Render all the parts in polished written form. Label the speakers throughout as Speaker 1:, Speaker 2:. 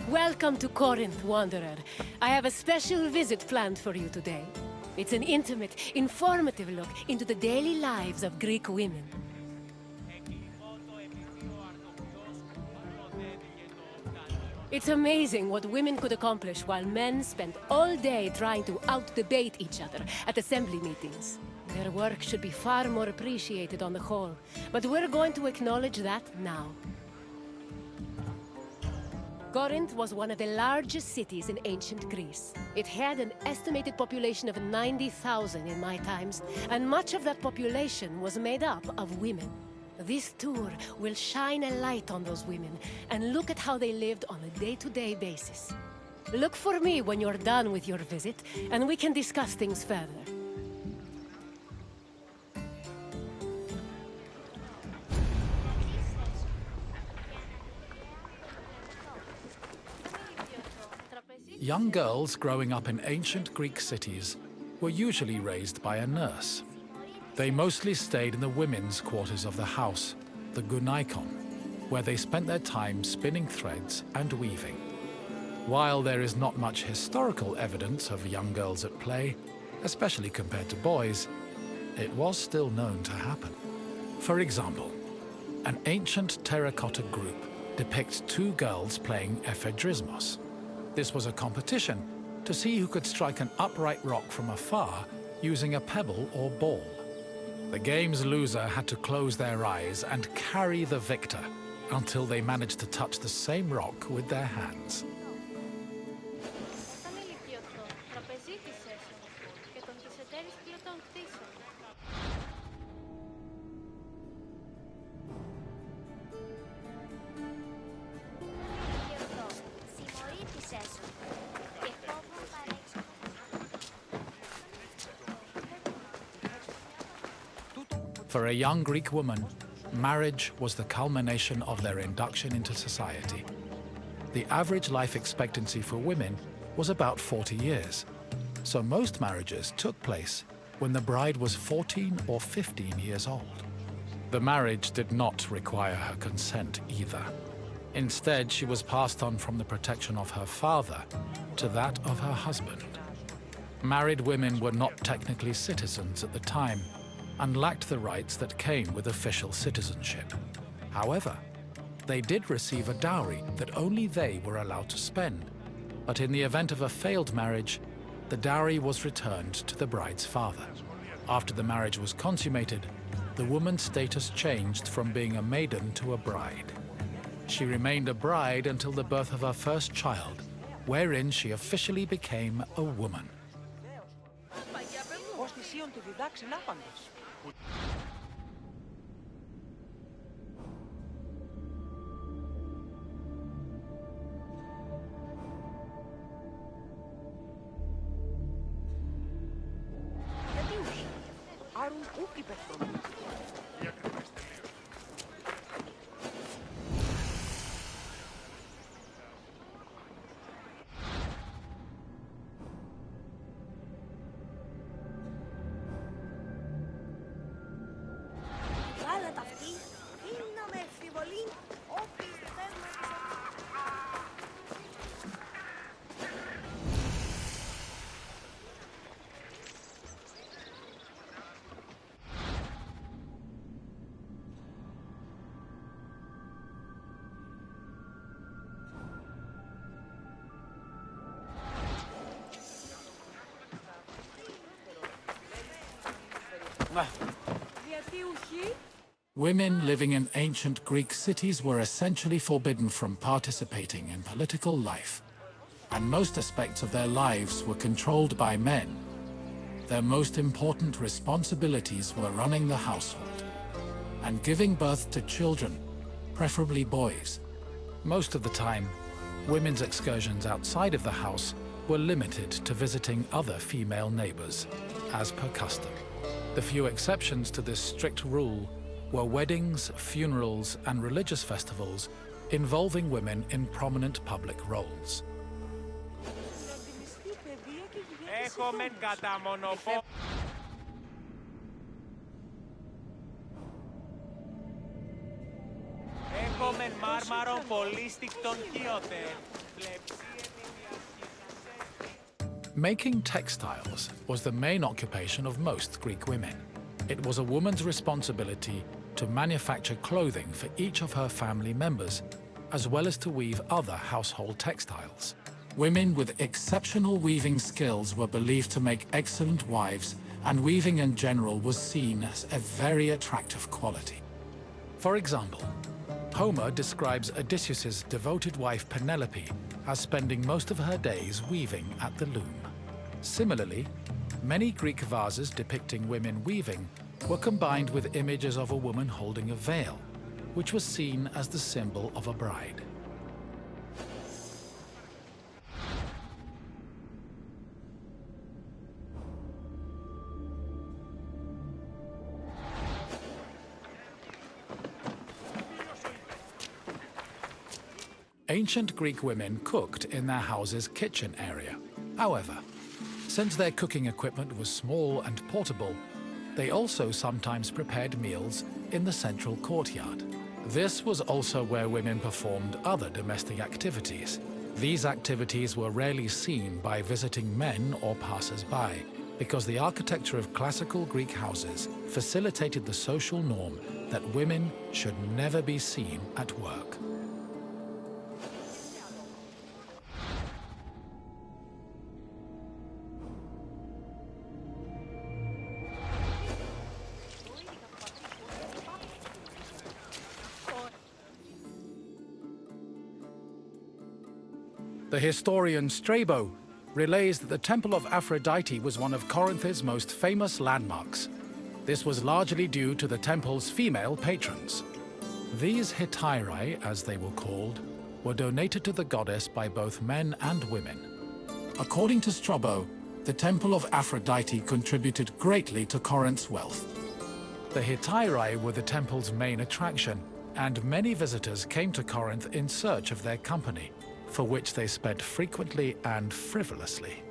Speaker 1: Welcome to Corinth, Wanderer. I have a special visit planned for you today. It's an intimate, informative look into the daily lives of Greek women. It's amazing what women could accomplish while men spend all day trying to out-debate each other at assembly meetings. Their work should be far more appreciated on the whole, but we're going to acknowledge that now. Corinth was one of the largest cities in ancient Greece. It had an estimated population of 90,000 in my times, and much of that population was made up of women. This tour will shine a light on those women and look at how they lived on a day-to-day basis. Look for me when you're done with your visit, and we can discuss things further.
Speaker 2: Young girls growing up in ancient Greek cities were usually raised by a nurse. They mostly stayed in the women's quarters of the house, the gunaikon, where they spent their time spinning threads and weaving. While there is not much historical evidence of young girls at play, especially compared to boys, it was still known to happen. For example, an ancient terracotta group depicts two girls playing ephedrismos. This was a competition to see who could strike an upright rock from afar using a pebble or ball. The game's loser had to close their eyes and carry the victor until they managed to touch the same rock with their hands. For a young Greek woman, marriage was the culmination of their induction into society. The average life expectancy for women was about 40 years, so most marriages took place when the bride was 14 or 15 years old. The marriage did not require her consent either. Instead, she was passed on from the protection of her father to that of her husband. Married women were not technically citizens at the time and lacked the rights that came with official citizenship. However, they did receive a dowry that only they were allowed to spend, but in the event of a failed marriage, the dowry was returned to the bride's father. After the marriage was consummated, the woman's status changed from being a maiden to a bride. She remained a bride until the birth of her first child, wherein she officially became a woman. Women living in ancient Greek cities were essentially forbidden from participating in political life, and most aspects of their lives were controlled by men. Their most important responsibilities were running the household and giving birth to children, preferably boys. Most of the time, women's excursions outside of the house were limited to visiting other female neighbors, as per custom. The few exceptions to this strict rule were weddings, funerals, and religious festivals involving women in prominent public roles. Making textiles was the main occupation of most Greek women. It was a woman's responsibility to manufacture clothing for each of her family members, as well as to weave other household textiles. Women with exceptional weaving skills were believed to make excellent wives, and weaving in general was seen as a very attractive quality. For example, Homer describes Odysseus's devoted wife Penelope as spending most of her days weaving at the loom. Similarly, many Greek vases depicting women weaving were combined with images of a woman holding a veil, which was seen as the symbol of a bride. Ancient Greek women cooked in their house's kitchen area. However, since their cooking equipment was small and portable, they also sometimes prepared meals in the central courtyard. This was also where women performed other domestic activities. These activities were rarely seen by visiting men or passers-by, because the architecture of classical Greek houses facilitated the social norm that women should never be seen at work. The historian Strabo relays that the Temple of Aphrodite was one of Corinth's most famous landmarks. This was largely due to the temple's female patrons. These hetairai, as they were called, were donated to the goddess by both men and women. According to Strabo, the Temple of Aphrodite contributed greatly to Corinth's wealth. The hetairai were the temple's main attraction, and many visitors came to Corinth in search of their company, for which they spent frequently and frivolously.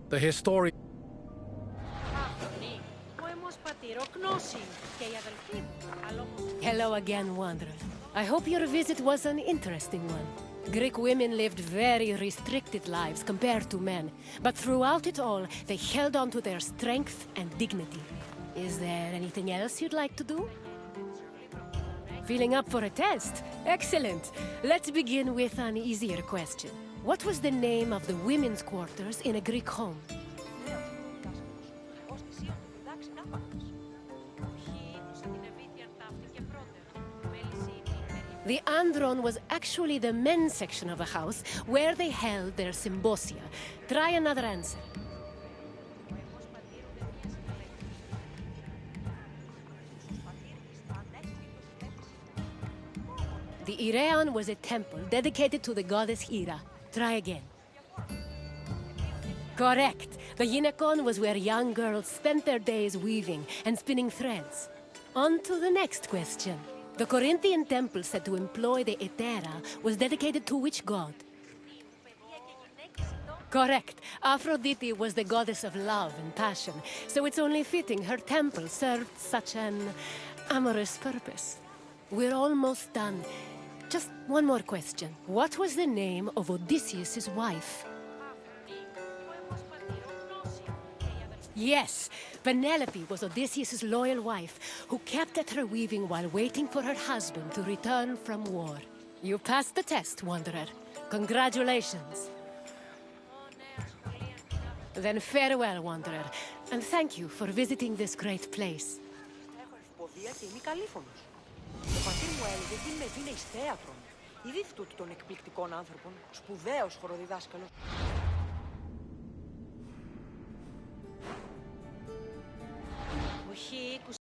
Speaker 2: The historian
Speaker 1: Hello again, Wanderer. I hope your visit was an interesting one. Greek women lived very restricted lives compared to men, but throughout it all, they held on to their strength and dignity. Is there anything else you'd like to do? Feeling up for a test? Excellent! Let's begin with an easier question. What was the name of the women's quarters in a Greek home? The andron was actually the men's section of a house where they held their symbosia. Try another answer. The Ireon was a temple dedicated to the goddess Hera. Try again. Correct. The gynekon was where young girls spent their days weaving and spinning threads. On to the next question. The Corinthian temple said to employ the Hetera was dedicated to which god? Correct. Aphrodite was the goddess of love and passion, so it's only fitting her temple served such an amorous purpose. We're almost done. Just one more question. What was the name of Odysseus' wife? Yes, Penelope was Odysseus' loyal wife, who kept at her weaving while waiting for her husband to return from war. You passed the test, Wanderer. Congratulations. Then farewell, Wanderer, and thank you for visiting this great place.
Speaker 3: Είδη τούτου των εκπληκτικών άνθρωπων, σπουδαίος χοροδιδάσκαλος.